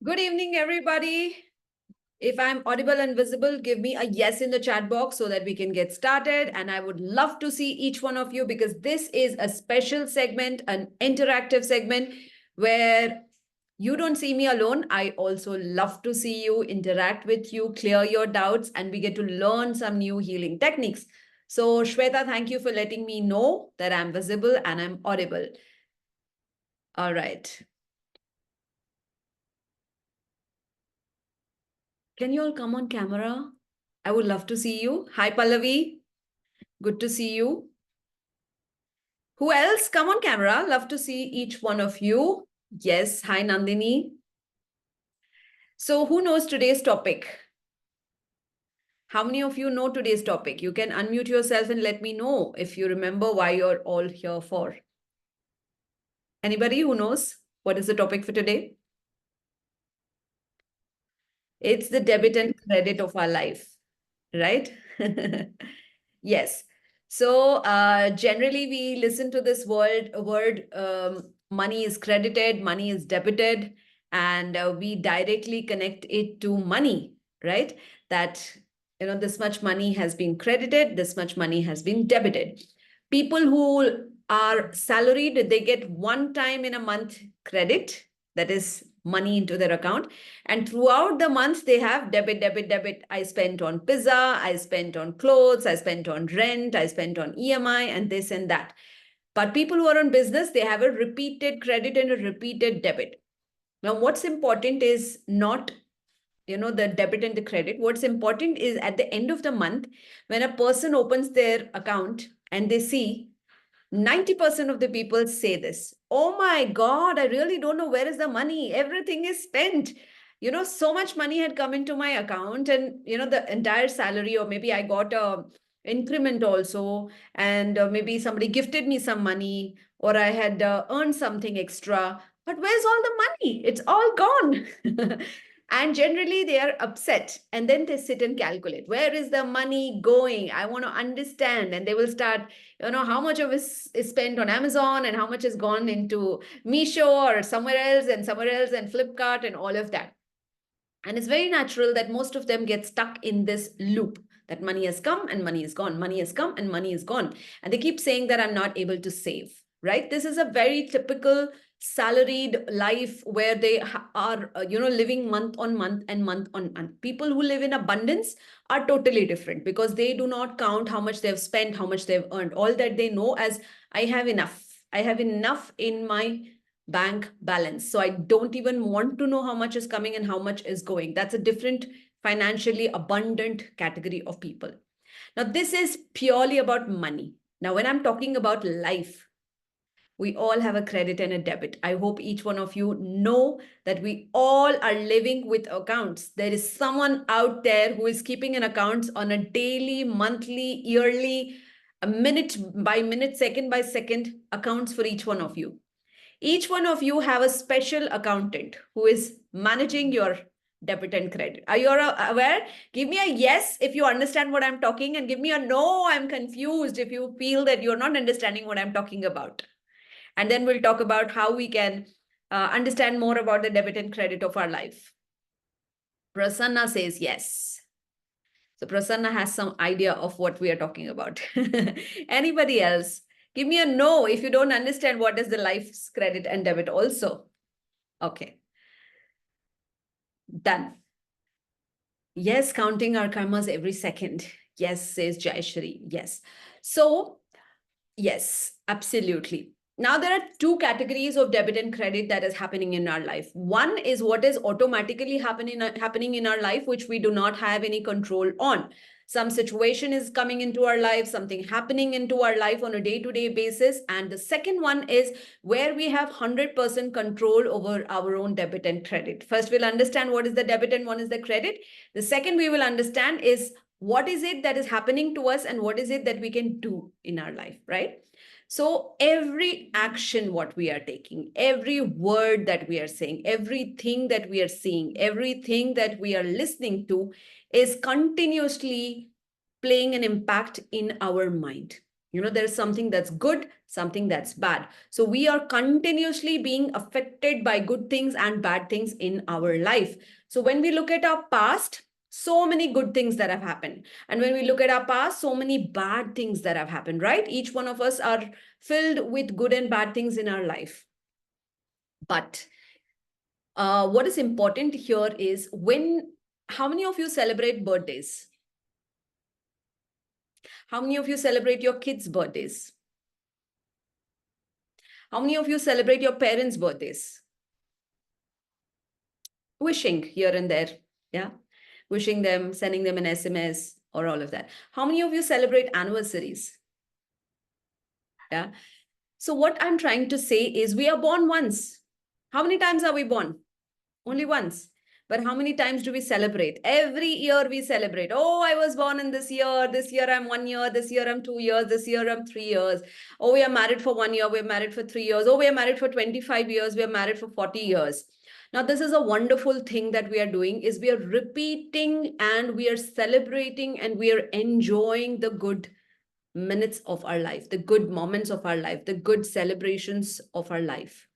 Good evening, everybody. If I'm audible and visible, give me a yes in the chat box so that we can get started. And I would love to see each one of you because this is a special segment, an interactive segment where you don't see me alone. I also love to see you, interact with you, clear your doubts, and we get to learn some new healing techniques. So, Shweta, thank you for letting me know that I'm visible and I'm audible. All right. Can you all come on camera? I would love to see you. Hi, Pallavi. Good to see you. Who else? Come on camera. Love to see each one of you. Yes. Hi, Nandini. So who knows today's topic? How many of you know today's topic? You can unmute yourself and let me know if you remember why you're all here for. Anybody who knows what is the topic for today? It's the debit and credit of our life, right? Yes. So generally we listen to this word money is credited, money is debited, and we directly connect it to money, right? That, this much money has been credited, this much money has been debited. People who are salaried, they get one time in a month credit, that is money into their account. And throughout the month, they have debit, debit, debit. I spent on pizza, I spent on clothes, I spent on rent, I spent on EMI, and this and that. But people who are on business, they have a repeated credit and a repeated debit. Now, what's important is not the debit and the credit. What's important is at the end of the month, when a person opens their account and they see 90% of the people say this. Oh my God, I really don't know where is the money. Everything is spent. So much money had come into my account and, the entire salary, or maybe I got a increment also, and maybe somebody gifted me some money, or I had earned something extra. But where's all the money? It's all gone. And generally they are upset, and then they sit and calculate, where is the money going? I want to understand. And they will start, how much of it is spent on Amazon and how much has gone into Meesho or somewhere else and Flipkart and all of that. And it's very natural that most of them get stuck in this loop, that money has come and money is gone, money has come and money is gone. And they keep saying that I'm not able to save, right? This is a very typical salaried life where they are, living month on month and month on month. People who live in abundance are totally different because they do not count how much they've spent, how much they've earned. All that they know as I have enough. I have enough in my bank balance. So I don't even want to know how much is coming and how much is going. That's a different financially abundant category of people. Now, this is purely about money. Now, when I'm talking about life, we all have a credit and a debit. I hope each one of you know that we all are living with accounts. There is someone out there who is keeping an accounts on a daily, monthly, yearly, a minute by minute, second by second accounts for each one of you. Each one of you have a special accountant who is managing your debit and credit. Are you aware? Give me a yes if you understand what I'm talking, and give me a no, I'm confused if you feel that you're not understanding what I'm talking about. And then we'll talk about how we can understand more about the debit and credit of our life. Prasanna says yes. So Prasanna has some idea of what we are talking about. Anybody else? Give me a no if you don't understand what is the life's credit and debit also. Okay. Done. Yes, counting our karmas every second. Yes, says Jayashri. Yes. So, yes, absolutely. Now, there are two categories of debit and credit that is happening in our life. One is what is automatically happening in our life, which we do not have any control on. Some situation is coming into our life, something happening into our life on a day-to-day basis. And the second one is where we have 100% control over our own debit and credit. First, we'll understand what is the debit and what is the credit. The second we will understand is what is it that is happening to us and what is it that we can do in our life, right? So every action what we are taking, every word that we are saying, everything that we are seeing, everything that we are listening to is continuously playing an impact in our mind. There's something that's good, something that's bad. So we are continuously being affected by good things and bad things in our life. So when we look at our past, so many good things that have happened. And when we look at our past, so many bad things that have happened, right? Each one of us are filled with good and bad things in our life. But what is important here is how many of you celebrate birthdays? How many of you celebrate your kids' birthdays? How many of you celebrate your parents' birthdays? Wishing here and there, yeah? Wishing them, sending them an SMS or all of that. How many of you celebrate anniversaries? Yeah. So what I'm trying to say is we are born once. How many times are we born? Only once. But how many times do we celebrate? Every year we celebrate. Oh, I was born in this year. This year I'm 1 year. This year I'm 2 years. This year I'm 3 years. Oh, we are married for 1 year. We're married for 3 years. Oh, we are married for 25 years. We are married for 40 years. Now, this is a wonderful thing that we are doing is we are repeating and we are celebrating and we are enjoying the good minutes of our life, the good moments of our life, the good celebrations of our life.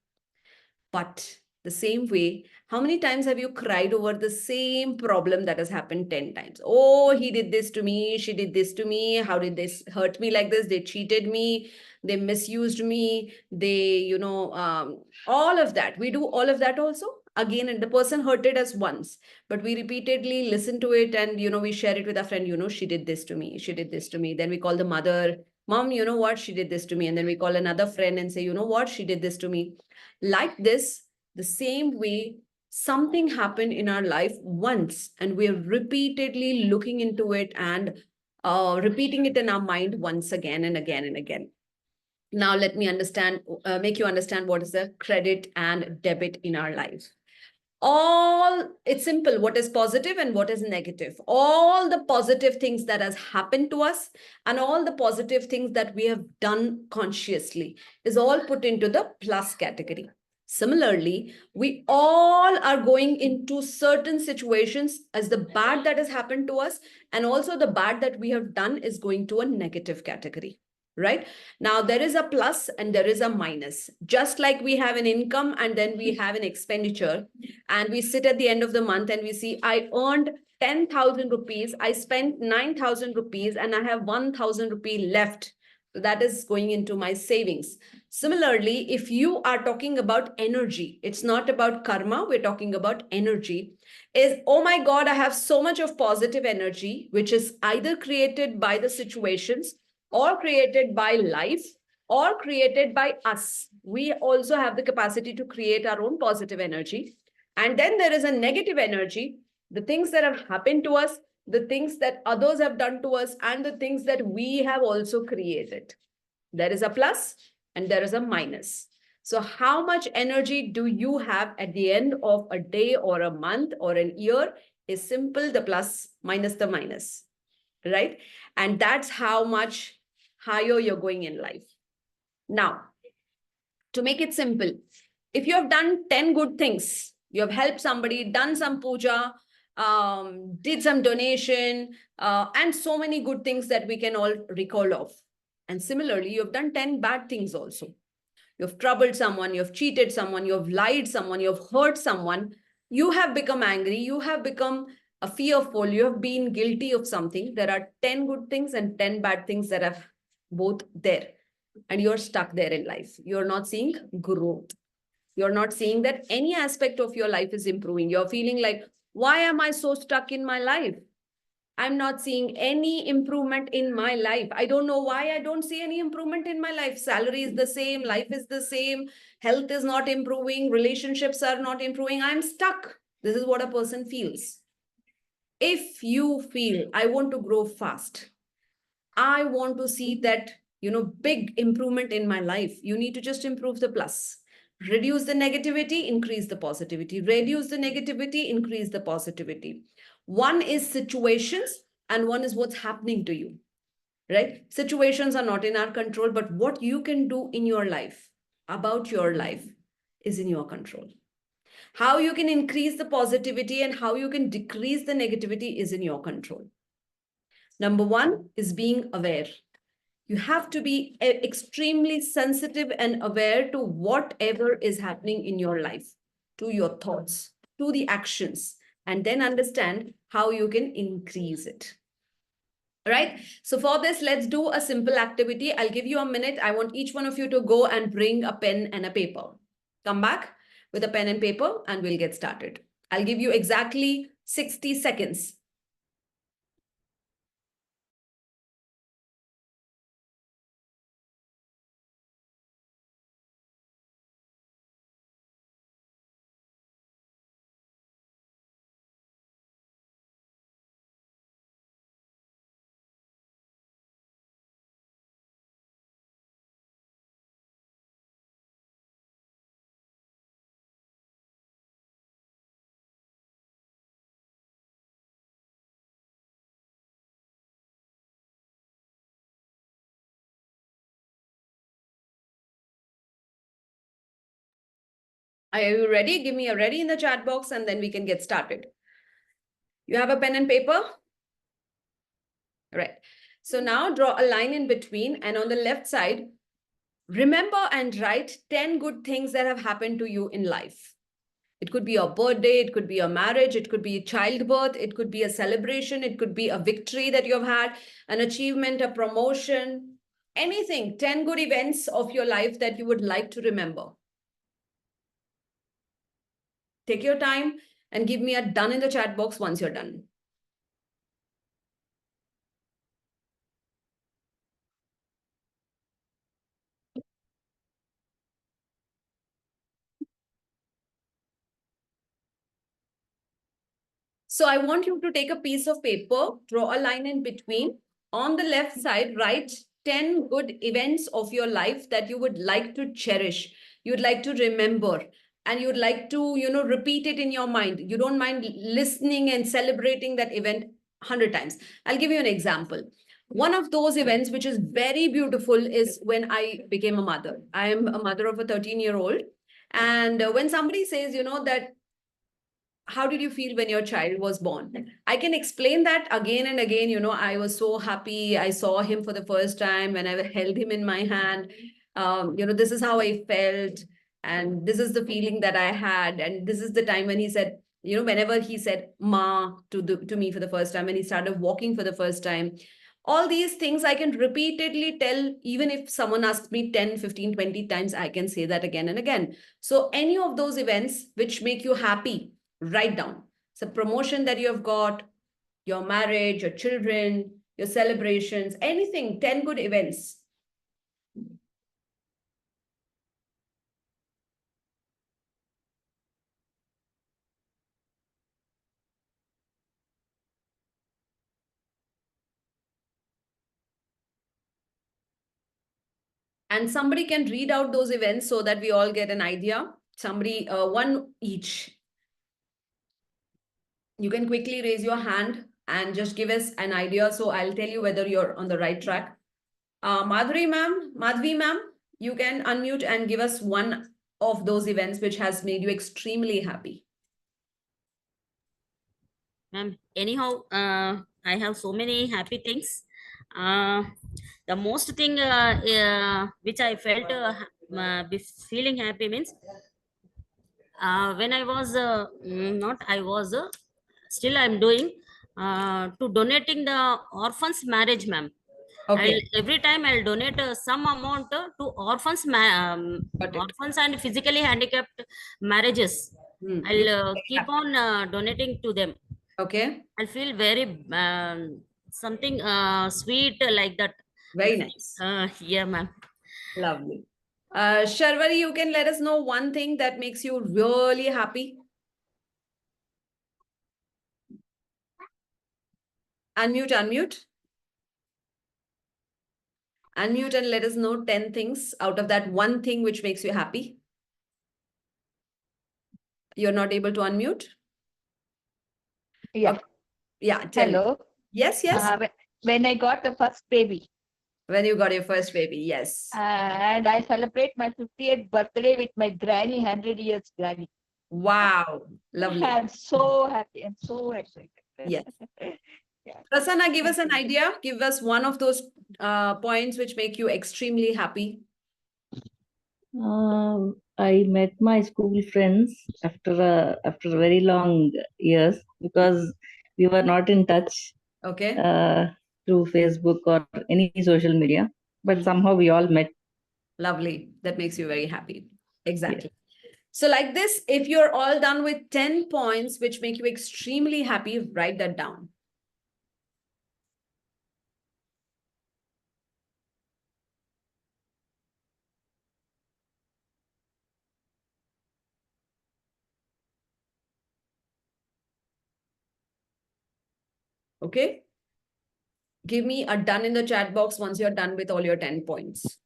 But the same way, how many times have you cried over the same problem that has happened 10 times? Oh, he did this to me. She did this to me. How did this hurt me like this? They cheated me. They misused me. They, all of that. We do all of that also. Again, and the person hurted us once, but we repeatedly listen to it and, we share it with our friend, she did this to me. She did this to me. Then we call the mother, Mom, you know what? She did this to me. And then we call another friend and say, you know what? She did this to me. Like this, the same way, something happened in our life once and we're repeatedly looking into it and repeating it in our mind once again and again and again. Now, let me make you understand what is the credit and debit in our life. It's simple, what is positive and what is negative. All the positive things that has happened to us and all the positive things that we have done consciously is all put into the plus category. Similarly, we all are going into certain situations as the bad that has happened to us and also the bad that we have done is going to a negative category. Right? Now, there is a plus and there is a minus. Just like we have an income and then we have an expenditure, and we sit at the end of the month and we see, I earned 10,000 rupees, I spent 9,000 rupees, and I have 1,000 rupee left. So that is going into my savings. Similarly, if you are talking about energy, it's not about karma, we're talking about energy, is, oh my God, I have so much of positive energy, which is either created by the situations or created by life or created by us. We also have the capacity to create our own positive energy. And then there is a negative energy, the things that have happened to us, the things that others have done to us, and the things that we have also created. There is a plus and there is a minus. So how much energy do you have at the end of a day or a month or an year is simple, the plus minus the minus, right? And that's how much higher you're going in life. Now, to make it simple, if you have done 10 good things, you have helped somebody, done some puja, did some donation, and so many good things that we can all recall of. And similarly, you have done 10 bad things also. You have troubled someone, you have cheated someone, you have lied someone, you have hurt someone, you have become angry, you have become fearful, you have been guilty of something. There are 10 good things and 10 bad things that are both there. And you're stuck there in life. You're not seeing growth. You're not seeing that any aspect of your life is improving. You're feeling like, why am I so stuck in my life? I'm not seeing any improvement in my life. I don't know why I don't see any improvement in my life. Salary is the same, life is the same, health is not improving, relationships are not improving. I'm stuck. This is what a person feels. If you feel, I want to grow fast, I want to see that, big improvement in my life, you need to just improve the plus. Reduce the negativity, increase the positivity. Reduce the negativity, increase the positivity. One is situations and one is what's happening to you, right? Situations are not in our control, but what you can do in your life, about your life, is in your control. How you can increase the positivity and how you can decrease the negativity is in your control. Number one is being aware. You have to be extremely sensitive and aware to whatever is happening in your life, to your thoughts, to the actions, and then understand how you can increase it. All right. So for this, let's do a simple activity. I'll give you a minute. I want each one of you to go and bring a pen and a paper. Come back with a pen and paper and we'll get started. I'll give you exactly 60 seconds. Are you ready? Give me a ready in the chat box and then we can get started. You have a pen and paper? Right. So now draw a line in between, and on the left side, remember and write 10 good things that have happened to you in life. It could be your birthday, it could be your marriage, it could be childbirth, it could be a celebration, it could be a victory that you've had, an achievement, a promotion, anything. 10 good events of your life that you would like to remember. Take your time and give me a done in the chat box once you're done. So I want you to take a piece of paper, draw a line in between. On the left side, write 10 good events of your life that you would like to cherish, you'd like to remember, and you'd like to, repeat it in your mind. You don't mind listening and celebrating that event 100 times. I'll give you an example. One of those events, which is very beautiful, is when I became a mother. I am a mother of a 13-year-old. And when somebody says, that how did you feel when your child was born? I can explain that again and again. I was so happy. I saw him for the first time when I held him in my hand. This is how I felt. And this is the feeling that I had. And this is the time when he said, whenever he said ma to me for the first time, and he started walking for the first time, all these things I can repeatedly tell. Even if someone asks me 10, 15, 20 times, I can say that again and again. So any of those events which make you happy, write down. It's a promotion that you have got, your marriage, your children, your celebrations, anything, 10 good events. And somebody can read out those events so that we all get an idea. Somebody, one each. You can quickly raise your hand and just give us an idea. So I'll tell you whether you're on the right track. Madhvi ma'am, you can unmute and give us one of those events which has made you extremely happy. Anyhow, I have so many happy things. The most thing which I felt feeling happy means when I was not I was still I'm doing to donating the orphans marriage, ma'am. Okay. Every time I'll donate some amount to orphans orphans and physically handicapped marriages. I'll keep on donating to them. Okay. I feel very something sweet like that. Very nice. Yeah, ma'am. Lovely. Sharvari, you can let us know one thing that makes you really happy. Unmute. Unmute and let us know 10 things out of that one thing which makes you happy. You're not able to unmute? Yeah. Okay. Yeah. Tell Hello. me. Yes. When I got the first baby. When you got your first baby, yes. And I celebrate my 50th birthday with my granny, 100 years granny. Wow. Lovely. I'm so happy and so excited. Yes. Yeah. Prasanna, give us Thank an you. idea. Give us one of those points which make you extremely happy. I met my school friends after very long years because we were not in touch Okay. through Facebook or any social media, but somehow we all met. Lovely. That makes you very happy. Exactly. So like this, if you're all done with 10 points which make you extremely happy, write that down. Okay. Give me a done in the chat box once you're done with all your 10 points.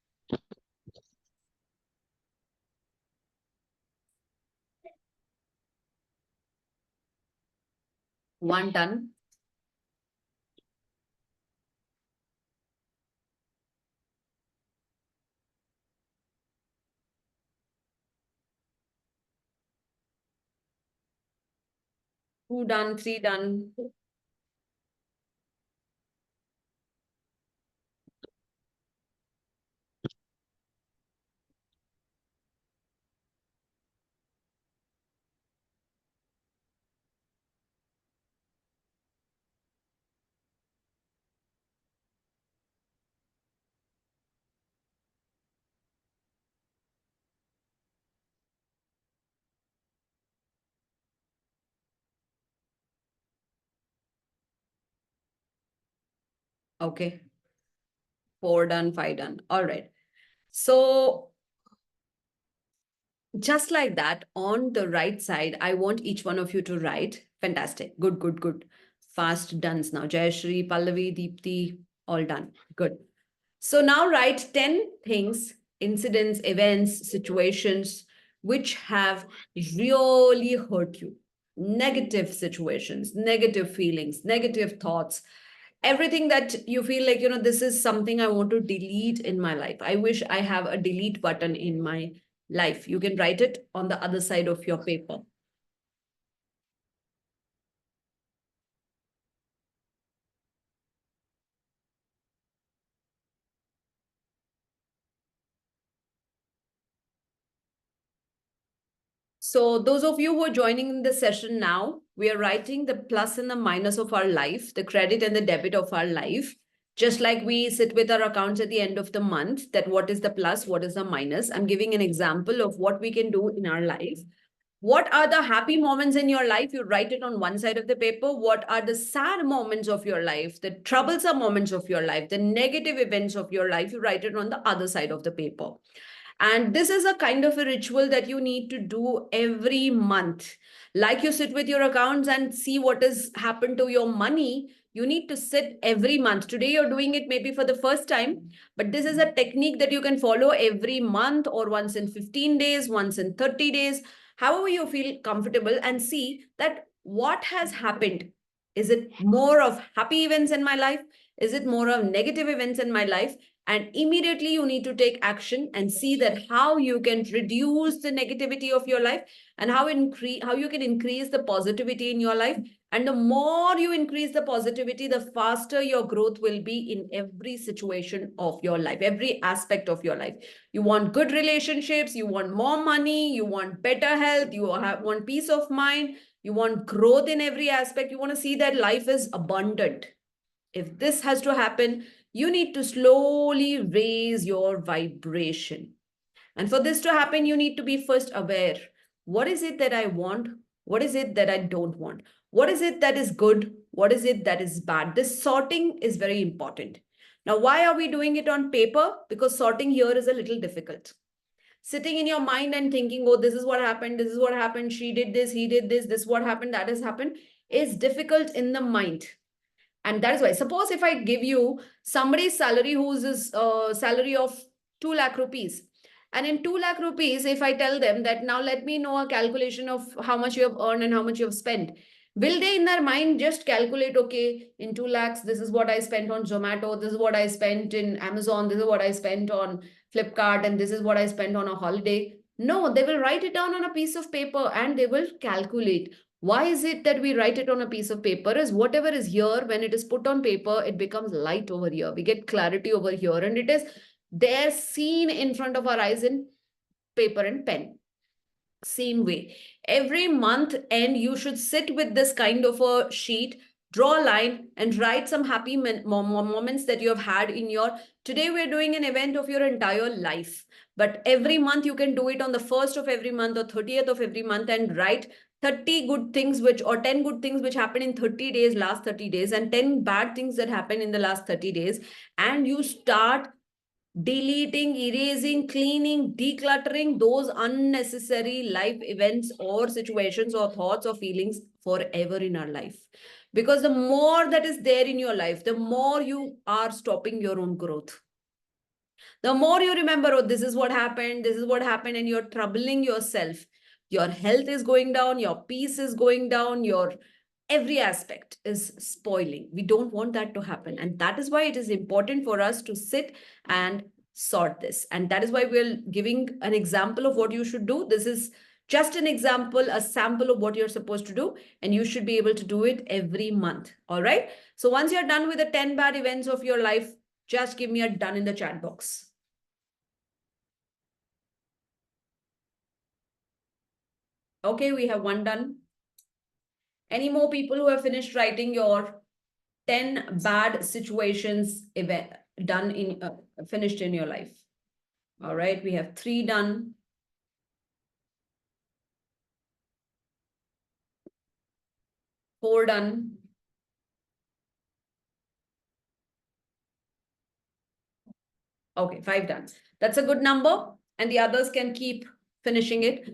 One done. Two done, three done. Okay. Four done, five done. All right. So just like that, on the right side, I want each one of you to write. Fantastic. Good, good, good. Fast done's now. Jayashri, Pallavi, Deepthi, all done. Good. So now write 10 things, incidents, events, situations which have really hurt you. Negative situations, negative feelings, negative thoughts, everything that you feel like, this is something I want to delete in my life. I wish I have a delete button in my life. You can write it on the other side of your paper. So those of you who are joining in the session now, we are writing the plus and the minus of our life, the credit and the debit of our life. Just like we sit with our accounts at the end of the month, that what is the plus, what is the minus. I'm giving an example of what we can do in our life. What are the happy moments in your life? You write it on one side of the paper. What are the sad moments of your life, the troublesome moments of your life, the negative events of your life? You write it on the other side of the paper. And this is a kind of a ritual that you need to do every month. Like you sit with your accounts and see what has happened to your money. You need to sit every month. Today, you're doing it maybe for the first time, but this is a technique that you can follow every month or once in 15 days, once in 30 days, however you feel comfortable, and see that what has happened. Is it more of happy events in my life? Is it more of negative events in my life? And immediately you need to take action and see that how you can reduce the negativity of your life and how you can increase the positivity in your life. And the more you increase the positivity, the faster your growth will be in every situation of your life, every aspect of your life. You want good relationships, you want more money, you want better health, you want peace of mind, you want growth in every aspect. You want to see that life is abundant. If this has to happen, you need to slowly raise your vibration. And for this to happen, you need to be first aware. What is it that I want? What is it that I don't want? What is it that is good? What is it that is bad? This sorting is very important. Now, why are we doing it on paper? Because sorting here is a little difficult. Sitting in your mind and thinking, oh, this is what happened, this is what happened, she did this, he did this what happened, that has happened, is difficult in the mind. And that is why, suppose if I give you somebody's salary whose is salary of 2 lakh rupees. And in 2 lakh rupees, if I tell them that now let me know a calculation of how much you have earned and how much you have spent, will they in their mind just calculate, okay, in 2 lakhs, this is what I spent on Zomato, this is what I spent in Amazon, this is what I spent on Flipkart, and this is what I spent on a holiday? No, they will write it down on a piece of paper and they will calculate Why is it that we write it on a piece of paper? Is whatever is here, when it is put on paper, it becomes light over here. We get clarity over here, and it is there seen in front of our eyes in paper and pen. Same way, every month end, you should sit with this kind of a sheet, draw a line, and write some happy moments that you have had in your. Today, we're doing an event of your entire life. But every month, you can do it on the 1st of every month or 30th of every month and write 30 good things or 10 good things which happen in 30 days, last 30 days, and 10 bad things that happen in the last 30 days. And you start deleting, erasing, cleaning, decluttering those unnecessary life events or situations or thoughts or feelings forever in our life. Because the more that is there in your life, the more you are stopping your own growth. The more you remember, oh, this is what happened, and you're troubling yourself. Your health is going down, your peace is going down, your every aspect is spoiling. We don't want that to happen. And that is why it is important for us to sit and sort this. And that is why we're giving an example of what you should do. This is just an example, a sample of what you're supposed to do. And you should be able to do it every month. All right. So once you're done with the 10 bad events of your life, just give me a done in the chat box. Okay, we have one done. Any more people who have finished writing your 10 bad situations event done in finished in your life? All right, we have 3 done. 4 done. Okay, 5 done. That's a good number, and the others can keep finishing it.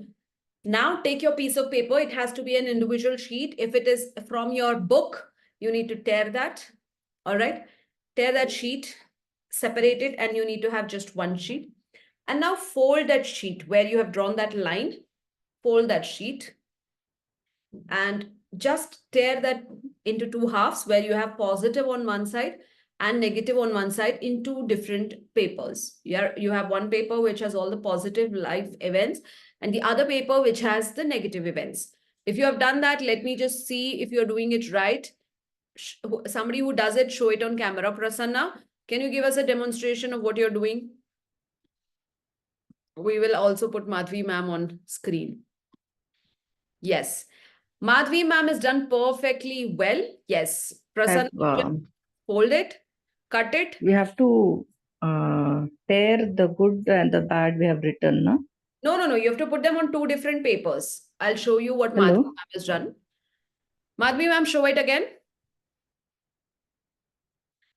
Now take your piece of paper. It has to be an individual sheet. If it is from your book, you need to tear that. All right, tear that sheet, separate it, and you need to have just one sheet. And now fold that sheet where you have drawn that line. Fold that sheet and just tear that into 2 halves where you have positive on one side and negative on one side in 2 different papers. You have one paper which has all the positive life events and the other paper which has the negative events. If you have done that, let me just see if you're doing it right. Somebody who does it, show it on camera. Prasanna, can you give us a demonstration of what you're doing? We will also put Madhvi ma'am on screen. Yes. Madhvi ma'am has done perfectly well. Yes. Prasanna, hold it, cut it. We have to tear the good and the bad we have written, no? No. You have to put them on 2 different papers. I'll show you what Madhvi ma'am has done. Madhvi ma'am, show it again.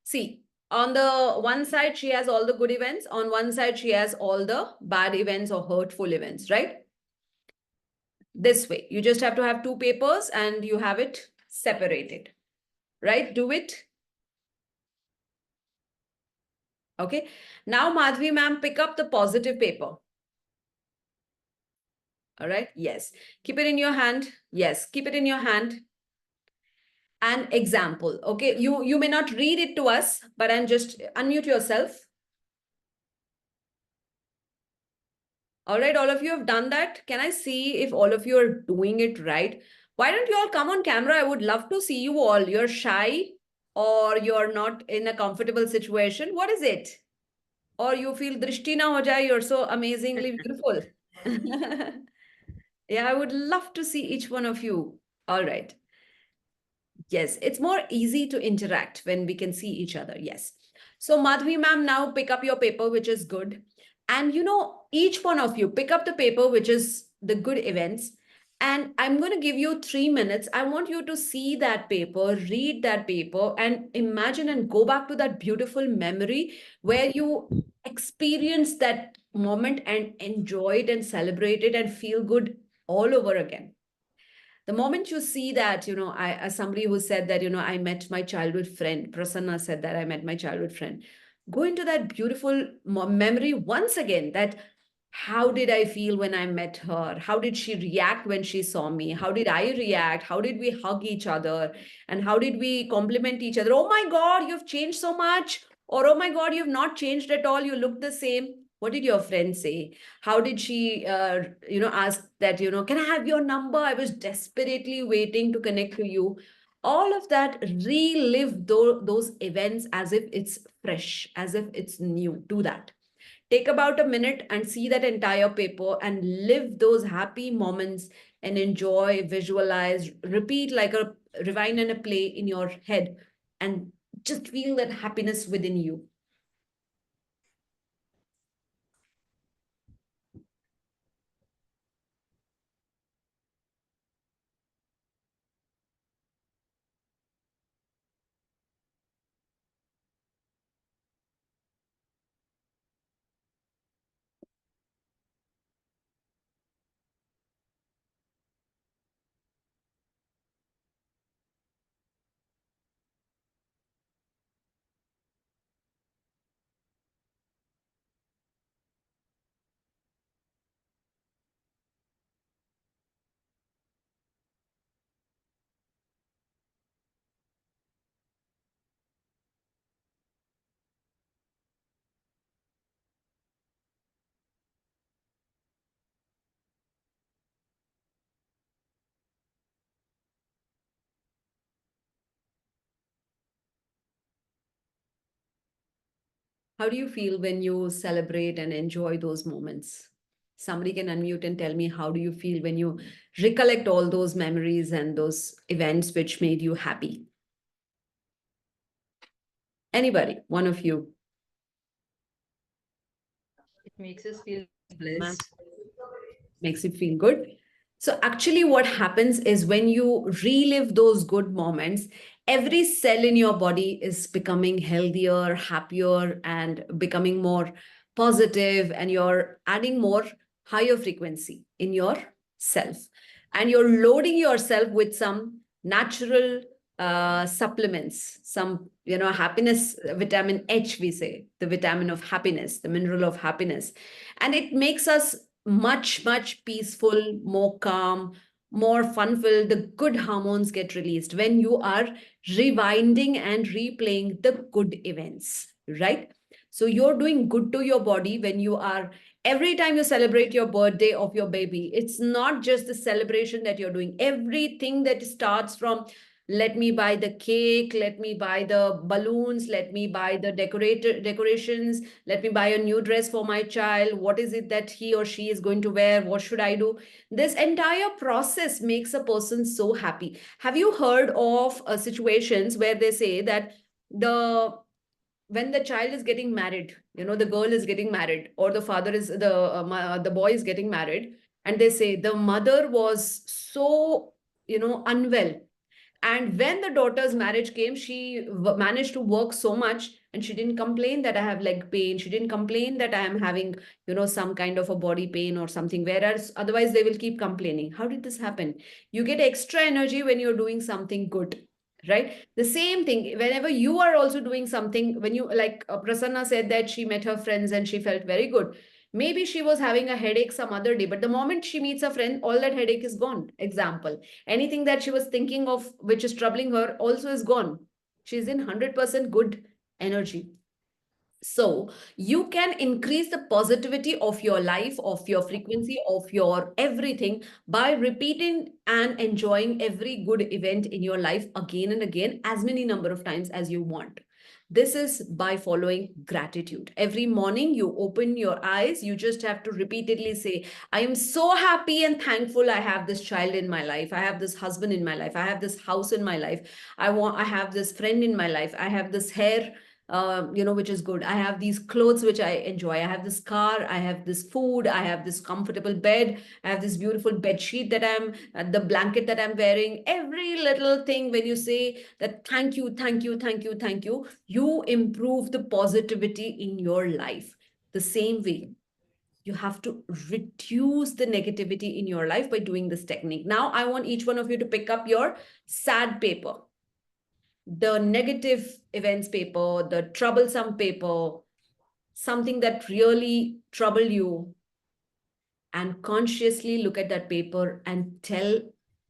See, on the one side, she has all the good events. On one side, she has all the bad events or hurtful events, right? This way, you just have to have 2 papers and you have it separated, right? Do it. Okay. Now, Madhvi ma'am, pick up the positive paper. All right. Yes. Keep it in your hand. Yes. Keep it in your hand. An example. Okay. You may not read it to us, but I'm just unmute yourself. All right. All of you have done that. Can I see if all of you are doing it right? Why don't you all come on camera? I would love to see you all. You're shy or you're not in a comfortable situation. What is it? Or you feel drishti na ho jaye, you're so amazingly beautiful. Yeah, I would love to see each one of you. All right. Yes, it's more easy to interact when we can see each other. Yes. So Madhvi ma'am, now pick up your paper, which is good. And each one of you pick up the paper, which is the good events. And I'm going to give you 3 minutes. I want you to see that paper, read that paper, and imagine and go back to that beautiful memory where you experience that moment and enjoy it and celebrate it and feel good all over again. The moment you see that, as somebody who said that, I met my childhood friend, Prasanna said that I met my childhood friend. Go into that beautiful memory once again, that how did I feel when I met her? How did she react when she saw me? How did I react? How did we hug each other? And how did we compliment each other? Oh my God, you've changed so much. Or, oh my God, you've not changed at all. You look the same. What did your friend say? How did she, ask that, can I have your number? I was desperately waiting to connect to you. All of that, relive those events as if it's fresh, as if it's new. Do that. Take about a minute and see that entire paper and live those happy moments and enjoy, visualize, repeat like a rewind and a play in your head, and just feel that happiness within you. How do you feel when you celebrate and enjoy those moments? Somebody can unmute and tell me, how do you feel when you recollect all those memories and those events which made you happy? Anybody, one of you. It makes us feel Ma'am. blessed. Makes you feel good. So actually what happens is when you relive those good moments, every cell in your body is becoming healthier, happier, and becoming more positive, and you're adding more higher frequency in your self. And you're loading yourself with some natural supplements, some, happiness, vitamin H, we say, the vitamin of happiness, the mineral of happiness. And it makes us much peaceful, more calm, more fun filled. The good hormones get released when you are rewinding and replaying the good events, right? So you're doing good to your body when you are, every time you celebrate your birthday of your baby, it's not just the celebration that you're doing. Everything that starts from, let me buy the cake, let me buy the balloons, let me buy the decorations, let me buy a new dress for my child, what is it that he or she is going to wear, what should I do? This entire process makes a person so happy. Have you heard of situations where they say that when the child is getting married, the girl is getting married, or the father is the boy is getting married, and they say the mother was so, unwell, and when the daughter's marriage came, she managed to work so much, and she didn't complain that I have leg pain. She didn't complain that I am having, some kind of a body pain or something. Whereas otherwise they will keep complaining. How did this happen? You get extra energy when you're doing something good, right? The same thing, whenever you are also doing something, when you, like Prasanna said that she met her friends and she felt very good. Maybe she was having a headache some other day, but the moment she meets a friend, all that headache is gone. Example, anything that she was thinking of which is troubling her also is gone. She's in 100% good energy. So you can increase the positivity of your life, of your frequency, of your everything by repeating and enjoying every good event in your life again and again, as many number of times as you want. This is by following gratitude. Every morning you open your eyes, you just have to repeatedly say, I am so happy and thankful I have this child in my life. I have this husband in my life. I have this house in my life. I have this friend in my life. I have this hair, which is good. I have these clothes which I enjoy. I have this car. I have this food. I have this comfortable bed. I have this beautiful bed sheet that the blanket that I'm wearing. Every little thing, when you say that thank you, thank you, thank you, thank you, you improve the positivity in your life. The same way, you have to reduce the negativity in your life by doing this technique. Now, I want each one of you to pick up your sad paper, the negative events paper, the troublesome paper, something that really trouble you, and consciously look at that paper and tell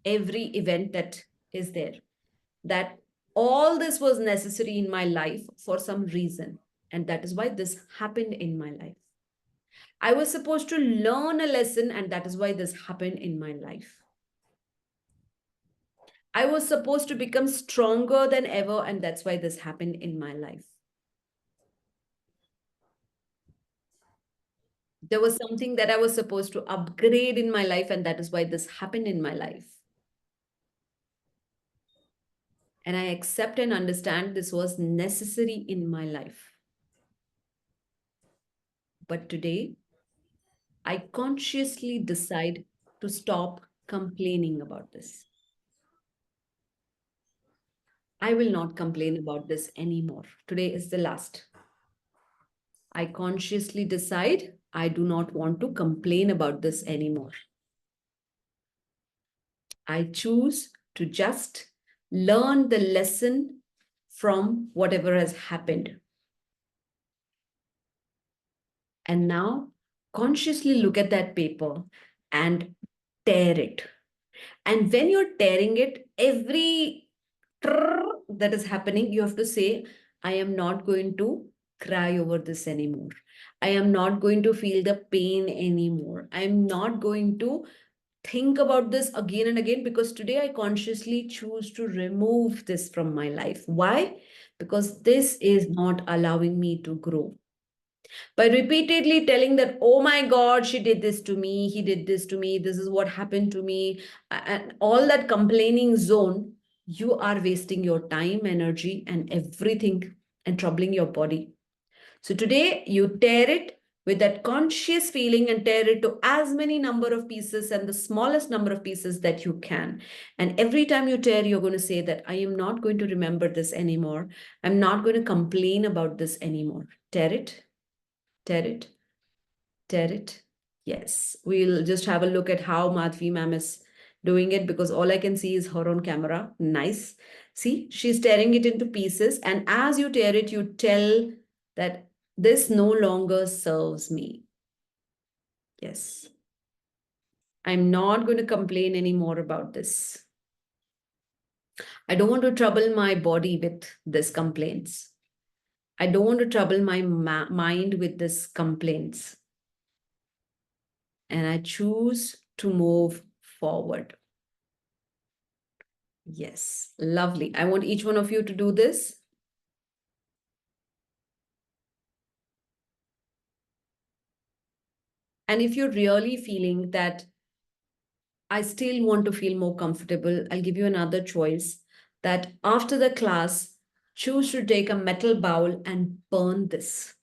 every event that is there that all this was necessary in my life for some reason. And that is why this happened in my life. I was supposed to learn a lesson, and that is why this happened in my life. I was supposed to become stronger than ever, and that's why this happened in my life. There was something that I was supposed to upgrade in my life, and that is why this happened in my life. And I accept and understand this was necessary in my life. But today, I consciously decide to stop complaining about this. I will not complain about this anymore. Today is the last. I consciously decide I do not want to complain about this anymore. I choose to just learn the lesson from whatever has happened. And now consciously look at that paper and tear it. And when you're tearing it, every that is happening, you have to say, I am not going to cry over this anymore. I am not going to feel the pain anymore. I am not going to think about this again and again, because today I consciously choose to remove this from my life. Why? Because this is not allowing me to grow. By repeatedly telling that, oh my God, she did this to me, he did this to me, this is what happened to me, and all that complaining zone, you are wasting your time, energy, and everything and troubling your body. So today you tear it with that conscious feeling and tear it to as many number of pieces and the smallest number of pieces that you can. And every time you tear, you're going to say that I am not going to remember this anymore. I'm not going to complain about this anymore. Tear it, tear it, tear it. Yes, we'll just have a look at how Madhvi ma'am is doing it, because all I can see is her on camera. Nice. See, she's tearing it into pieces. And as you tear it, you tell that this no longer serves me. Yes. I'm not going to complain anymore about this. I don't want to trouble my body with this complaints. I don't want to trouble my mind with this complaints. And I choose to move forward. Yes, lovely. I want each one of you to do this. And if you're really feeling that I still want to feel more comfortable, I'll give you another choice, that after the class, choose to take a metal bowl and burn this.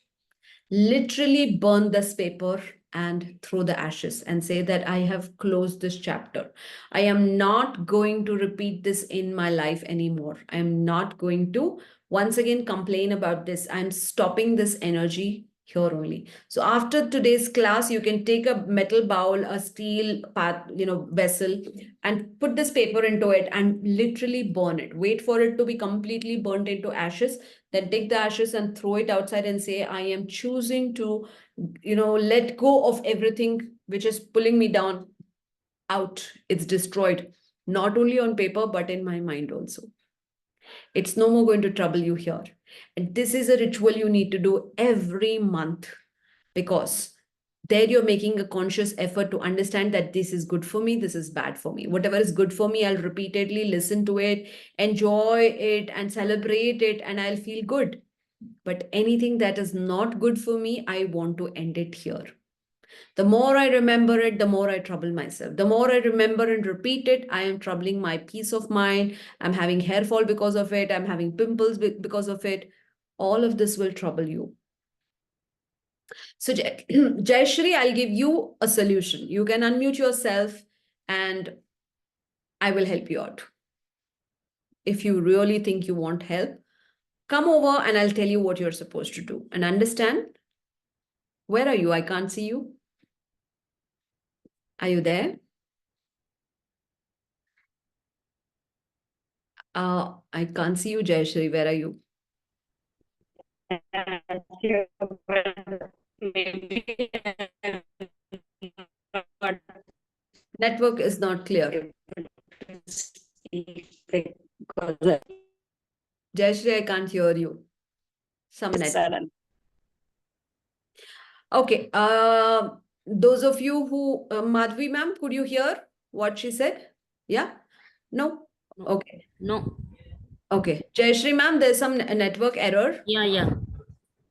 Literally burn this paper and throw the ashes and say that I have closed this chapter. I am not going to repeat this in my life anymore. I am not going to once again complain about this. I'm stopping this energy here only. So after today's class, you can take a metal bowl, a steel vessel, and put this paper into it and literally burn it. Wait for it to be completely burnt into ashes. Then take the ashes and throw it outside and say, I am choosing to, let go of everything which is pulling me down out. It's destroyed, not only on paper, but in my mind also. It's no more going to trouble you here. And this is a ritual you need to do every month, because there you're making a conscious effort to understand that this is good for me, this is bad for me. Whatever is good for me, I'll repeatedly listen to it, enjoy it, and celebrate it, and I'll feel good. But anything that is not good for me, I want to end it here. The more I remember it, the more I trouble myself. The more I remember and repeat it, I am troubling my peace of mind. I'm having hair fall because of it. I'm having pimples because of it. All of this will trouble you. So Jayashree, I'll give you a solution. You can unmute yourself and I will help you out. If you really think you want help, come over and I'll tell you what you're supposed to do. And understand, where are you? I can't see you. Are you there? I can't see you, Jayashree. Where are you? Network is not clear. Jayashree, I can't hear you. Some network. Okay. Those of you who, Madhvi ma'am, could you hear what she said? Yeah? No? No. Okay. No. Okay. Jayashree ma'am, there's some network error. Yeah.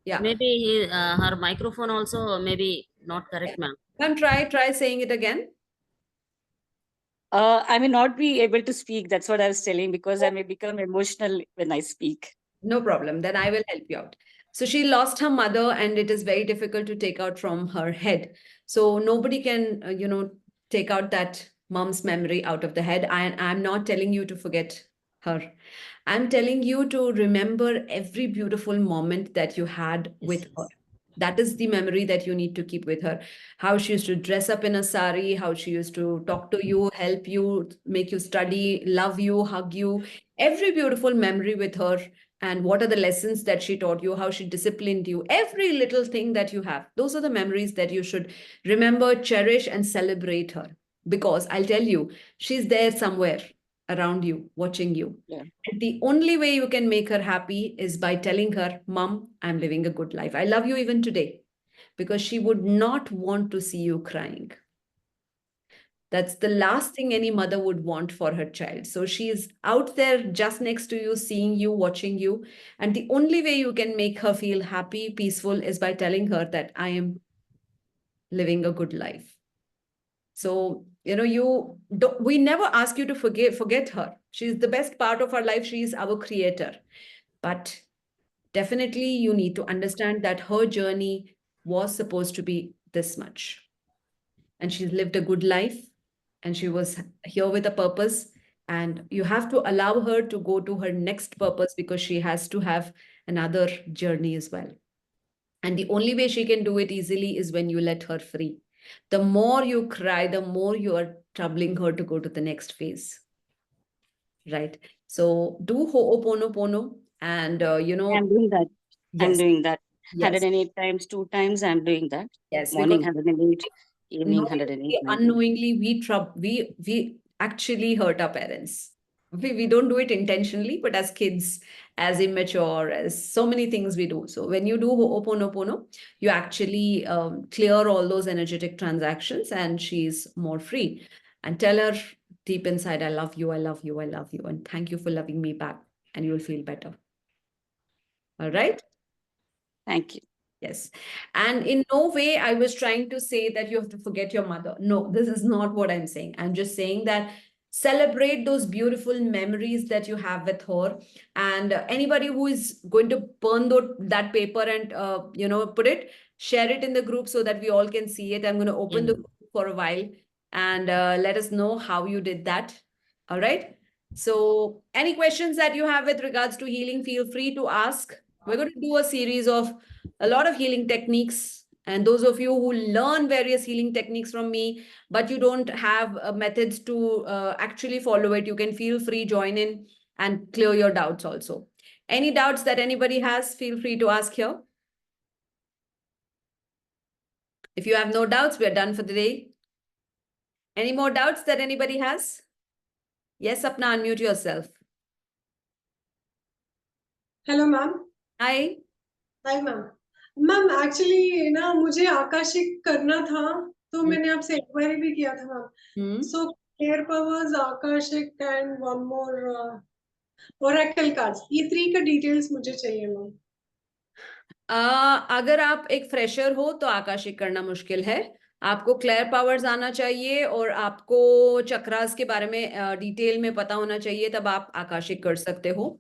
Yeah. Maybe her microphone also maybe not correct, ma'am. Ma'am, try saying it again. I may not be able to speak. That's what I was telling, because I may become emotional when I speak. No problem. Then I will help you out. So she lost her mother, and it is very difficult to take out from her head. So nobody can, take out that mom's memory out of the head. I'm not telling you to forget her. I'm telling you to remember every beautiful moment that you had with her. That is the memory that you need to keep with her. How she used to dress up in a sari, how she used to talk to you, help you, make you study, love you, hug you. Every beautiful memory with her, and what are the lessons that she taught you, how she disciplined you, every little thing that you have. Those are the memories that you should remember, cherish, and celebrate her. Because I'll tell you, she's there somewhere around you, watching you. Yeah. And the only way you can make her happy is by telling her, Mom, I'm living a good life. I love you even today. Because she would not want to see you crying. That's the last thing any mother would want for her child. So she's out there just next to you, seeing you, watching you. And the only way you can make her feel happy, peaceful, is by telling her that I am living a good life. So, we never ask you to forget her. She's the best part of our life. She is our creator. But definitely you need to understand that her journey was supposed to be this much. And she's lived a good life, and she was here with a purpose. And you have to allow her to go to her next purpose, because she has to have another journey as well. And the only way she can do it easily is when you let her free. The more you cry, the more you are troubling her to go to the next phase. Right? So do Ho'oponopono, and I'm doing that. I'm yes, doing that. yes, 108 times, 2 times, I'm doing that. yes. Morning Because 108, evening 108. knowingly, night. unknowingly, we actually hurt our parents. We don't do it intentionally, but as kids, as immature, as so many things we do. So when you do Ho'oponopono, you actually clear all those energetic transactions, and she's more free. And tell her deep inside, I love you, I love you, I love you. And thank you for loving me back. And you'll feel better. All right? Thank you. Yes. And in no way I was trying to say that you have to forget your mother. No, this is not what I'm saying. I'm just saying that celebrate those beautiful memories that you have with her. And anybody who is going to burn that paper and, put it, share it in the group so that we all can see it. I'm going to open the group for a while, and let us know how you did that. All right. So any questions that you have with regards to healing, feel free to ask. We're going to do a series of a lot of healing techniques. And those of you who learn various healing techniques from me, but you don't have methods to actually follow it, you can feel free, join in and clear your doubts also. Any doubts that anybody has, feel free to ask here. If you have no doubts, we're done for the day. Any more doubts that anybody has? Yes, Sapna, unmute yourself. Hello ma'am. Hi. Hi ma'am. Ma'am actually ना मुझे Akashic करना था, तो मैंने आपसे inquiry भी किया था ma'am. So clear powers, Akashic and one more Oracle cards, ये 3 का डिटेल्स मुझे चाहिए मैम. अगर आप एक फ्रेशर हो तो आकाशिक करना मुश्किल है. आपको क्लेयर पावर्स आना चाहिए, और आपको चक्रास के बारे में डिटेल में पता होना चाहिए, तब आप आकाशिक कर सकते हो.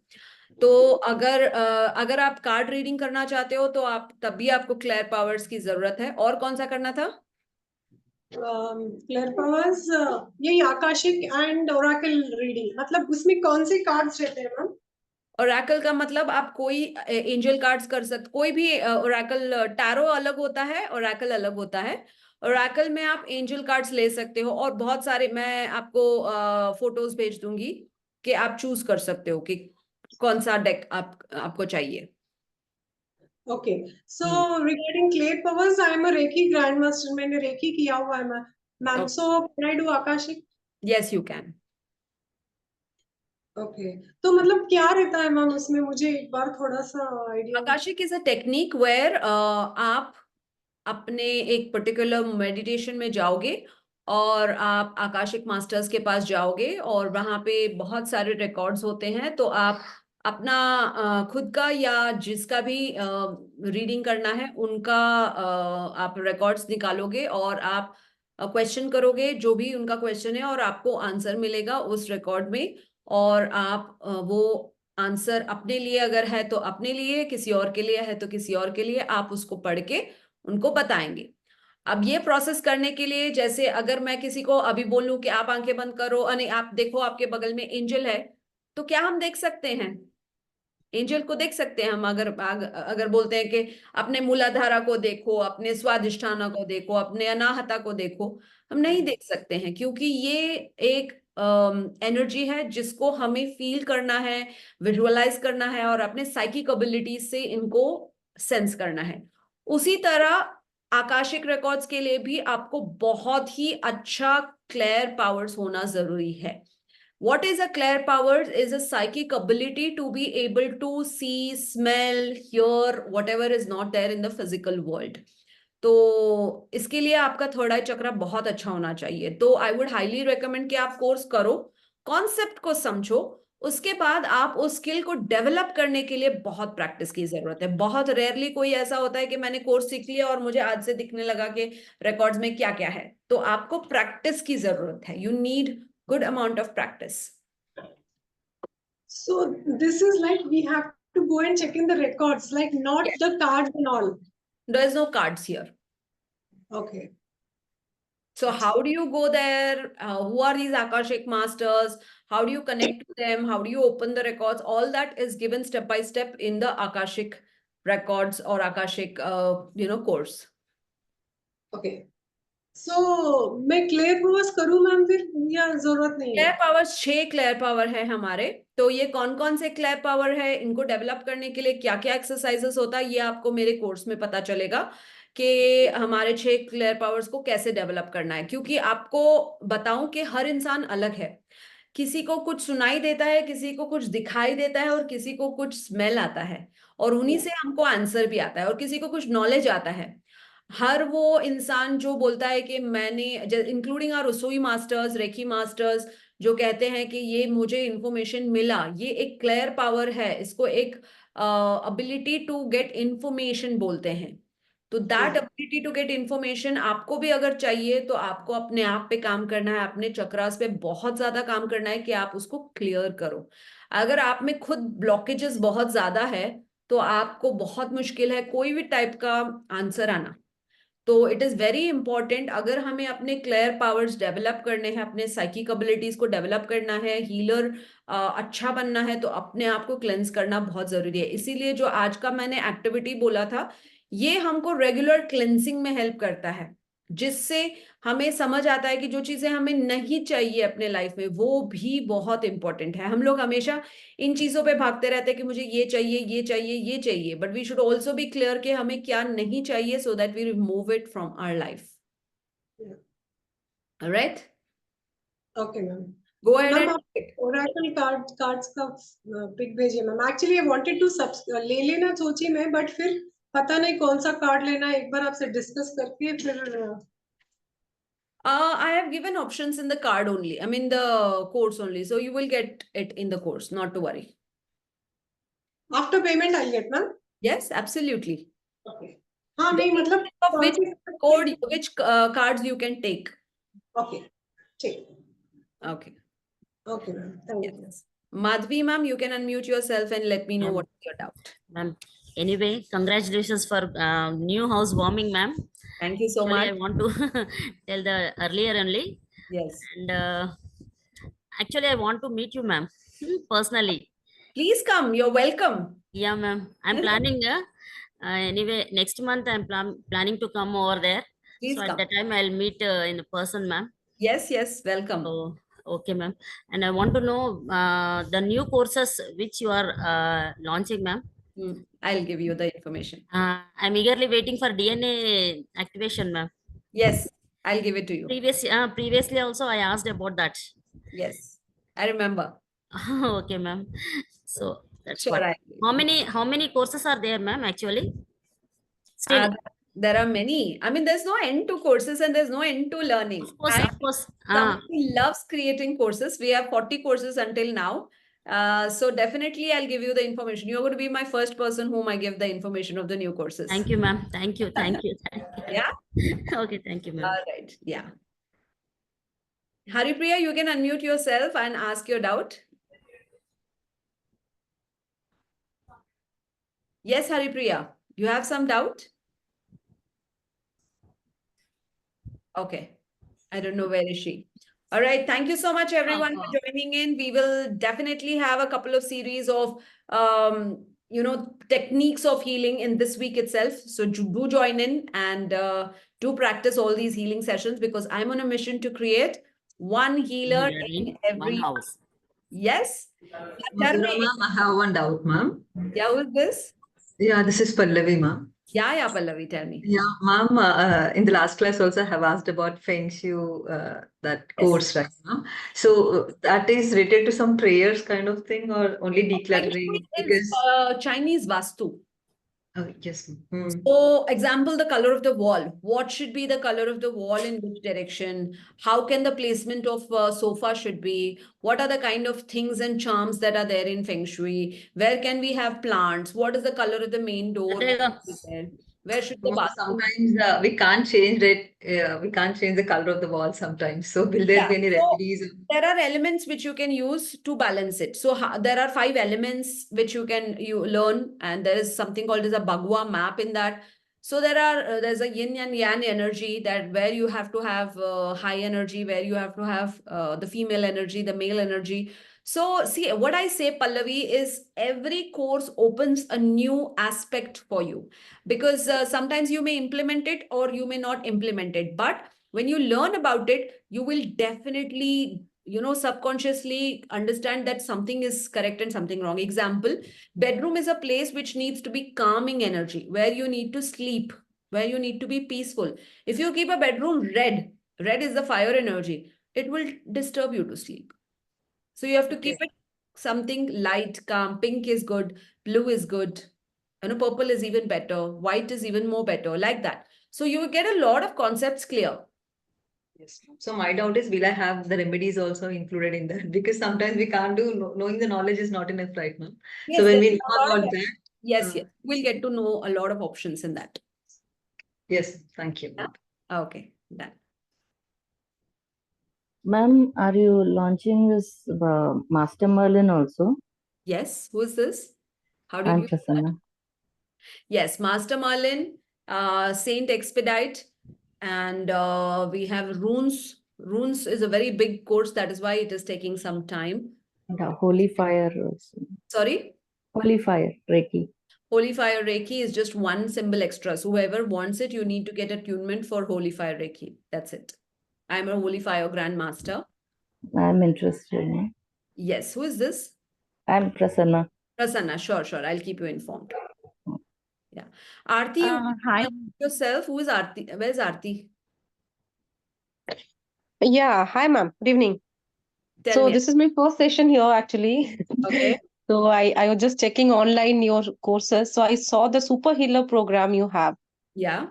तो अगर आप कार्ड रीडिंग करना चाहते हो तो तब भी आपको क्लेयर पावर्स की जरूरत है. और कौन सा करना था? क्लियर पावर्स, यही आकाशिक एंड ओरेकल रीडिंग. मतलब उसमें कौन से कार्ड्स रहते हैं मैम? ओरेकल का मतलब आप कोई एंजल कार्ड्स कर सकते, कोई भी ओरेकल. टैरो अलग होता है, ओरेकल अलग होता है. ओरेकल में आप एंजल कार्ड्स ले सकते हो, और बहुत सारे, मैं आपको फोटोज भेज दूंगी कि आप चूज कर सकते हो कि कौन सा डेक आपको चाहिए. Okay. So regarding clear powers, I am a reiki grand master. मैंने रेकी किया हुआ है ma'am. So can I do Akashic? Yes, you can. Okay. तो मतलब क्या रहता है मैम उसमें, मुझे एक बार थोड़ा सा आइडिया. आकाशिक इज अ टेक्निक वेयर आप अपने एक पर्टिकुलर मेडिटेशन में जाओगे और आप आकाशिक मास्टर्स के पास जाओगे और वहां पे बहुत सारे रिकॉर्ड्स होते हैं, तो आप अपना खुद का या जिसका भी रीडिंग करना है उनका आप रिकॉर्ड्स निकालोगे और आप क्वेश्चन करोगे जो भी उनका क्वेश्चन है और आपको आंसर मिलेगा उस रिकॉर्ड में। और आप वो आंसर अपने लिए अगर है तो अपने लिए, किसी और के लिए है तो किसी और के लिए, आप उसको पढ़ के उनको बताएंगे। अब ये प्रोसेस करने के लिए, जैसे अगर मैं किसी को अभी बोलूं कि आप आंखें बंद करो और आप देखो आपके बगल में एंजल है, तो क्या हम देख सकते हैं? एंजल को देख सकते हैं हम? अगर बोलते हैं कि अपने मूलाधारा को देखो, अपने स्वादिष्ठाना को देखो, अपने अनाहता को देखो, हम नहीं देख सकते हैं, क्योंकि ये एक एनर्जी है जिसको हमें फील करना है, विजुअलाइज करना है और अपने साइकिक एबिलिटीज से इनको सेंस करना है। उसी तरह आकाशिक रिकॉर्ड्स के लिए भी आपको बहुत ही अच्छा क्लेयर पावर्स होना जरूरी है। What is a clair powers? Is a psychic ability to be able to see, smell, hear whatever is not there in the physical world. तो इसके लिए आपका थर्ड आई चक्र बहुत अच्छा होना चाहिए। तो आई वुड हाईली रिकमेंड कि आप कोर्स करो, कॉन्सेप्ट को समझो, उसके बाद आप उस स्किल को डेवलप करने के लिए बहुत प्रैक्टिस की जरूरत है। बहुत रेयरली कोई ऐसा होता है कि मैंने कोर्स सीख लिया और मुझे आज से दिखने लगा कि रिकॉर्ड्स में क्या क्या है। तो आपको प्रैक्टिस की जरूरत है। You need good amount of practice. So this is like we have to go and check in the records, like not Yes. the cards and all. There is no cards here. Okay. So how do you go there? Who are these Akashic masters? How do you connect to them? How do you open the records? All that is given step by step in the Akashic records or Akashic, course. Okay. So मैं clear powers करूं ma'am फिर, या जरूरत नहीं clear है? Powers 6 clear power है हमारे। तो ये कौन कौन से क्लेयर पावर है, इनको डेवलप करने के लिए क्या क्या एक्सरसाइजेस होता है, ये आपको मेरे कोर्स में पता चलेगा कि हमारे 6 क्लेयर पावर्स को कैसे डेवलप करना है। क्योंकि आपको बताऊं कि हर इंसान अलग है। किसी को कुछ सुनाई देता है, किसी को कुछ दिखाई देता है और किसी को कुछ स्मेल आता है, और उन्हीं से हमको आंसर भी आता है, और किसी को कुछ नॉलेज आता है। हर वो इंसान जो बोलता है कि मैंने, इंक्लूडिंग आवर रसोई मास्टर्स, रेकी मास्टर्स, जो कहते हैं कि ये मुझे इंफॉर्मेशन मिला, ये एक क्लियर पावर है। इसको एक अबिलिटी टू गेट इंफॉर्मेशन बोलते हैं। तो that ability to get information आपको भी अगर चाहिए तो आपको अपने आप पे काम करना है, अपने चक्रास पे बहुत ज्यादा काम करना है कि आप उसको क्लियर करो। अगर आप में खुद ब्लॉकेजेस बहुत ज्यादा है तो आपको बहुत मुश्किल है कोई भी टाइप का आंसर आना। तो इट इज वेरी इंपॉर्टेंट, अगर हमें अपने क्लियर पावर्स डेवलप करने हैं, अपने साइकिक एबिलिटीज को डेवलप करना है, हीलर अच्छा बनना है, तो अपने आप को क्लेंस करना बहुत जरूरी है। इसीलिए जो आज का मैंने एक्टिविटी बोला था, ये हमको रेगुलर क्लेंसिंग में हेल्प करता है, जिससे हमें समझ आता है कि जो चीजें हमें नहीं चाहिए अपने लाइफ में वो भी बहुत इंपॉर्टेंट है। हम लोग हमेशा इन चीजों पे भागते रहते हैं कि मुझे ये चाहिए, ये चाहिए, ये चाहिए, but we should also be clear कि हमें क्या नहीं चाहिए, so that we remove it from our life. Alright, okay ma'am. Go ahead ma'am आप एंड ओरेकल कार्ड्स का पिक भेजिए मैम। एक्चुअली आई वांटेड टू ले लेना सोची मैं, बट फिर पता नहीं कौन सा कार्ड लेना है, एक बार आपसे डिस्कस करके फिर I have given options in the card only. I mean the course only. So you will get it in the course, not to worry. After payment I get ma'am? Yes, absolutely. Okay. हाँ नहीं मतलब Of which cards you can take. Okay ठीक। Okay. Okay ma'am, thank you. Yes. Madhvi ma'am, you can unmute yourself and let me know Ma'am. what is your doubt. Ma'am, anyway, congratulations for new house warming, ma'am. Thank you so Actually, much. I want to tell the earlier only, Yes. and actually, I want to meet you, ma'am, personally. Please come. You're welcome. Yeah, ma'am. I'm planning. Anyway, next month I'm planning to come over there. Please So at come. that time I'll meet in person, ma'am. Yes, yes, welcome. So okay, ma'am. And I want to know the new courses which you are launching, ma'am. I'll give you the information. I'm eagerly waiting for DNA activation, ma'am. Yes, I'll give it to you. Previously also I asked about that. Yes, I remember. Okay, ma'am. So that's Sure, what. How many courses are there, ma'am? Actually, still There are many. I mean, there's no end to courses and there's no end to learning. Of course, I'm of course. someone who loves creating courses. We have 40 courses until now. So definitely I'll give you the information. You're going to be my first person whom I give the information of the new courses. Thank you, ma'am. Thank you. Thank you. Yeah. Okay, thank you, ma'am. All right. Yeah. Haripriya, you can unmute yourself and ask your doubt. Yes, Haripriya, you have some doubt? Okay. I don't know where is she. All right. Thank you so much, everyone, for joining in. We will definitely have a couple of series of, techniques of healing in this week itself. So do join in and do practice all these healing sessions because I'm on a mission to create one healer in every one house. Yes. Madhura ma'am, I have one doubt, ma'am. Yeah, who is this? Yeah, this is Pallavi, ma'am. Yeah, Pallavi, tell me. Yeah, ma'am, in the last class also I have asked about Feng Shui, that course, right, ma'am? So that is related to some prayers kind of thing or only Feng decluttering? Shui Because is Chinese Vastu. oh, yes, ma'am. So, example, the color of the wall. What should be the color of the wall in which direction? How can the placement of sofa should be? What are the kind of things and charms that are there in Feng Shui? Where can we have plants? What is the color of the main door? There you go. Where should the bathroom? Sometimes we can't change it. We can't change the color of the wall sometimes. So will there be any remedies? There are elements which you can use to balance it. So there are 5 elements which you learn, and there is something called as a Bhagwa map in that. So there's a yin and yang energy that where you have to have high energy, where you have to have the female energy, the male energy. So see, what I say, Pallavi, is every course opens a new aspect for you because sometimes you may implement it or you may not implement it. But when you learn about it, you will definitely, subconsciously understand that something is correct and something wrong. Example, bedroom is a place which needs to be calming energy, where you need to sleep, where you need to be peaceful. If you keep a bedroom red is the fire energy, it will disturb you to sleep. So you have to keep it something light, calm. Pink is good, blue is good, purple is even better, white is even more better, like that. So you will get a lot of concepts clear. Yes. So my doubt is, will I have the remedies also included in that? Because sometimes we can't do, knowing the knowledge is not enough, right, ma'am? Yes, so when we there's a know lot about of- that. Yes, we'll get to know a lot of options in that. Yes, thank you. Yeah. Okay, done. Ma'am, are you launching this Master Merlin also? Yes, who is this? How did I'm you? Prasanna. Yes, Master Merlin, Saint Expedite, and we have Runes. Runes is a very big course. That is why it is taking some time. And Holy Fire also. Sorry? Holy Fire, Reiki. Holy Fire Reiki is just one symbol extra. So whoever wants it, you need to get attunement for Holy Fire Reiki. That's it. I'm a Holy Fire Grandmaster. I'm interested. No? Yes, who is this? I'm Prasanna. Prasanna, sure. I'll keep you informed. Yeah. Aarti, Hi. yourself. Who is Aarti? Where's Aarti? Yeah, hi ma'am. Good evening. Tell me. This is my first session here actually. Okay. So I was just checking online your courses. So I saw the Super Healer program you have. Yeah.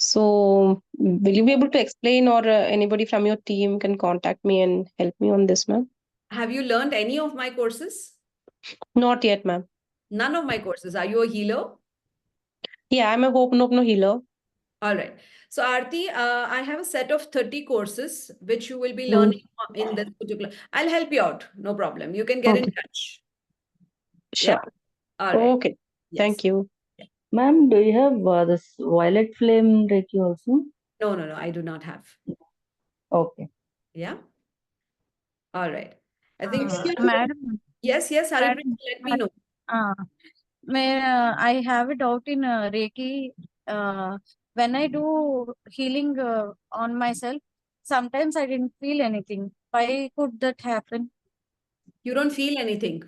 So will you be able to explain, or anybody from your team can contact me and help me on this, ma'am? Have you learned any of my courses? Not yet, ma'am. None of my courses. Are you a healer? Yeah, I'm a Ho'oponopono healer. All right. So Aarti, I have a set of 30 courses which you will be learning in this particular. I'll help you out. No problem. You can get in touch. Sure. All right. Okay. Yes. Thank you. Ma'am, do you have this Violet Flame Reiki also? No. I do not have. Okay. Yeah. All right. I think. Madam, Yes. Haripriya, let me know. I have a doubt in Reiki. When I do healing on myself, sometimes I didn't feel anything. Why could that happen? You don't feel anything.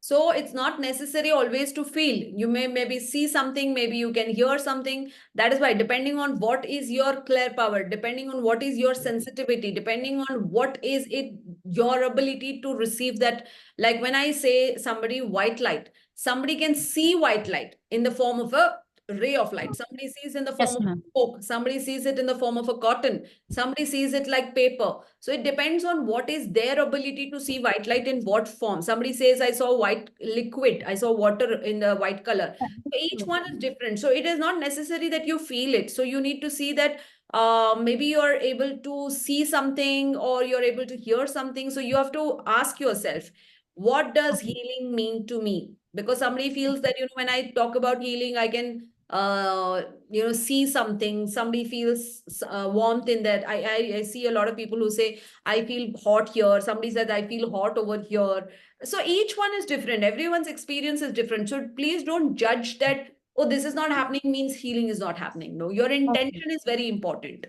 So it's not necessary always to feel. You may maybe see something, maybe you can hear something. That is why, depending on what is your clear power, depending on what is your sensitivity, depending on what is it, your ability to receive that. Like when I say somebody white light, somebody can see white light in the form of a ray of light. Somebody sees in the form Yes, of ma'am. smoke, somebody sees it in the form of a cotton, somebody sees it like paper. So it depends on what is their ability to see white light in what form. Somebody says, I saw white liquid, I saw water in the white color. So each one is different. So it is not necessary that you feel it. So you need to see that maybe you're able to see something or you're able to hear something. So you have to ask yourself, what does healing mean to me? Because somebody feels that, when I talk about healing, I can see something. Somebody feels warmth in that. I see a lot of people who say, I feel hot here. Somebody says, I feel hot over here. So each one is different. Everyone's experience is different. So please don't judge that, oh, this is not happening means healing is not happening. No, your intention is very important.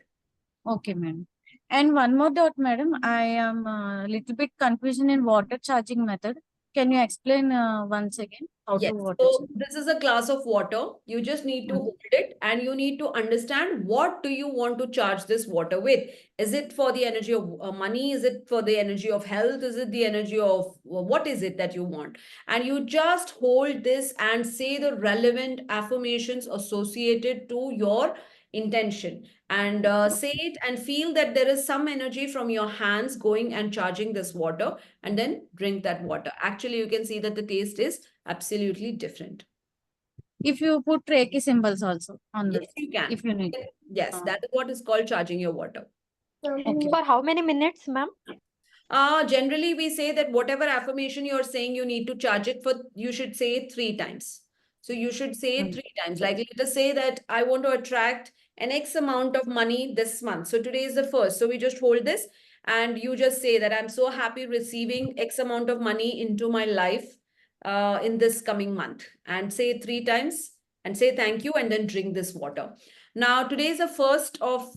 Okay, madam. And one more doubt, madam. I am a little bit confusion in water charging method. Can you explain once again how Yes. to water So charge? this is a glass of water. You just need to Mm. hold it and you need to understand, what do you want to charge this water with? Is it for the energy of money? Is it for the energy of health? Is it the energy of what is it that you want? And you just hold this and say the relevant affirmations associated to your intention, and say it and feel that there is some energy from your hands going and charging this water, and then drink that water. Actually, you can see that the taste is absolutely different. If you put Reiki symbols also on Yes, this, you can. if you need. Yes, that is what is called charging your water. Okay. For how many minutes, ma'am? Generally, we say that whatever affirmation you're saying, you need to charge it for, you should say it 3 times. So you should say it 3 times. Like, let us say that I want to attract an X amount of money this month. So today is the first. So we just hold this and you just say that I'm so happy receiving X amount of money into my life in this coming month, and say it 3 times and say thank you, and then drink this water. Now, today is the 1st of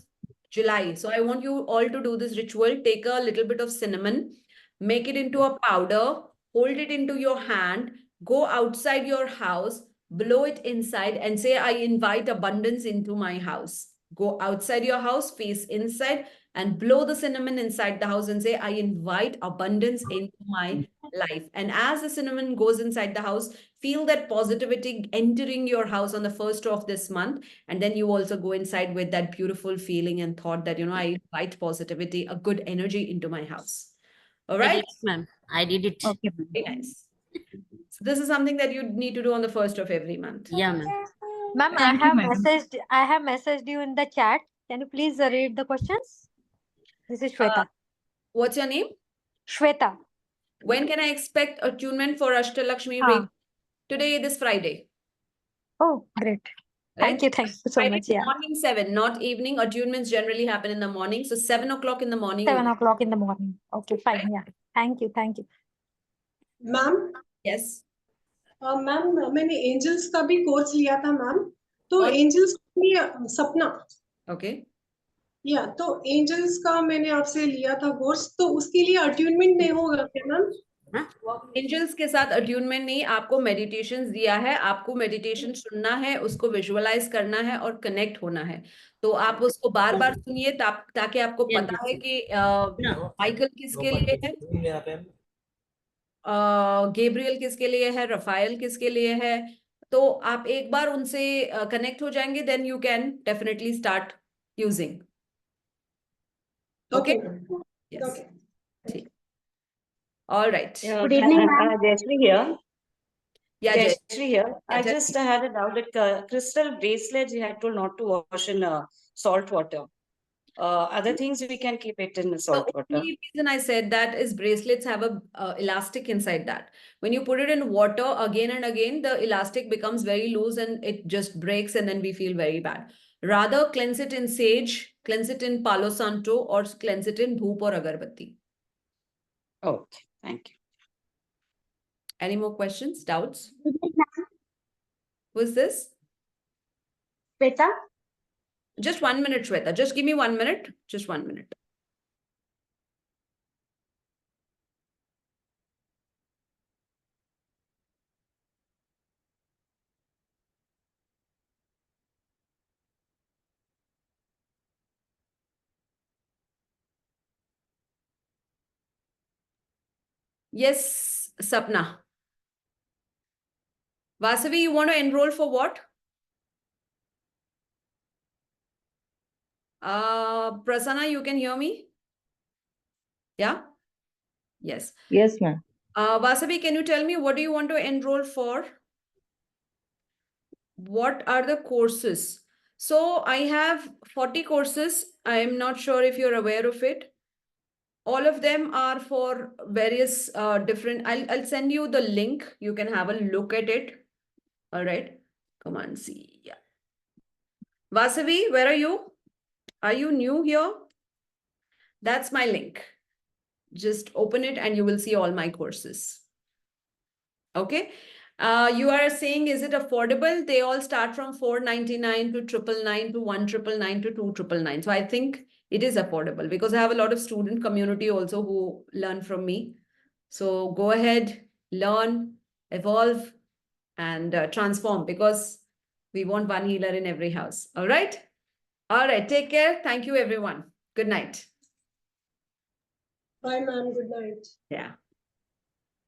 July. So I want you all to do this ritual. Take a little bit of cinnamon, make it into a powder, hold it into your hand, go outside your house, blow it inside and say, I invite abundance into my house. Go outside your house, face inside, and blow the cinnamon inside the house and say, I invite abundance into my life. And as the cinnamon goes inside the house, feel that positivity entering your house on the 1st of this month. And then you also go inside with that beautiful feeling and thought that, I invite positivity, a good energy into my house. All I right? did it, ma'am. I did it. Okay. Very nice. So this is something that you need to do on the 1st of every month. Yeah, ma'am. Ma'am, Thank you, madam. I have messaged you in the chat. Can you please read the questions? This is Shweta. What's your name? Shweta. When can I expect attunement for Ashtalakshmi Ah. Reiki? Today, this Friday. Oh, great. Right? Thank you so Friday much. Yeah. morning 7, not evening. Attunements generally happen in the morning. So 7 o'clock in the morning. 7 o'clock in the morning. Okay, fine. Right? Yeah. Thank you. Ma'am Yes. Ma'am मैंने angels का भी course लिया था ma'am, तो और- angels सपना Okay. या तो एंजल्स का मैंने आपसे लिया था कोर्स, तो उसके लिए अट्यूनमेंट नहीं होगा क्या मैम? एंजल्स के साथ अट्यूनमेंट नहीं, आपको मेडिटेशन दिया है, आपको मेडिटेशन सुनना है, उसको विजुअलाइज करना है और कनेक्ट होना है। तो आप उसको बार बार सुनिए ताकि आपको पता है कि माइकल किसके लिए है, गैब्रियल किसके लिए है, रफाएल किसके लिए है। तो आप एक बार उनसे कनेक्ट हो जाएंगे, then you can definitely start using. Okay? Yes. Okay. All right. Good evening, ma'am. Jayashree here. Yeah, Jay. Jayashree here. I Jay. just had a doubt that crystal bracelets you had told not to wash in salt water. Other things we can keep it in salt The water. only reason I said that is bracelets have a elastic inside that. When you put it in water again and again, the elastic becomes very loose and it just breaks and then we feel very bad. Rather cleanse it in sage, cleanse it in Palo Santo, or cleanse it in dhoop or agarbatti. Okay, thank you. Any more questions, doubts? Who's this? Shweta. Just 1 minute, Shweta. Just give me 1 minute. Just 1 minute. Yes, Sapna. Vasavi, you want to enroll for what? Prasanna, you can hear me? Yeah? Yes. Yes, ma'am. Vasavi, can you tell me what do you want to enroll for? What are the courses? So I have 40 courses. I am not sure if you're aware of it. All of them are for various different. I'll send you the link. You can have a look at it. All right. Come on, see. Yeah. Vasavi, where are you? Are you new here? That's my link. Just open it and you will see all my courses. Okay. You are saying, is it affordable? They all start from 499 to 999 to 1999 to 2999. So I think it is affordable because I have a lot of student community also who learn from me. So go ahead, learn, evolve, and transform because we want one healer in every house. All right. All right. Take care. Thank you, everyone. Good night. Bye, ma'am. Good night. Yeah.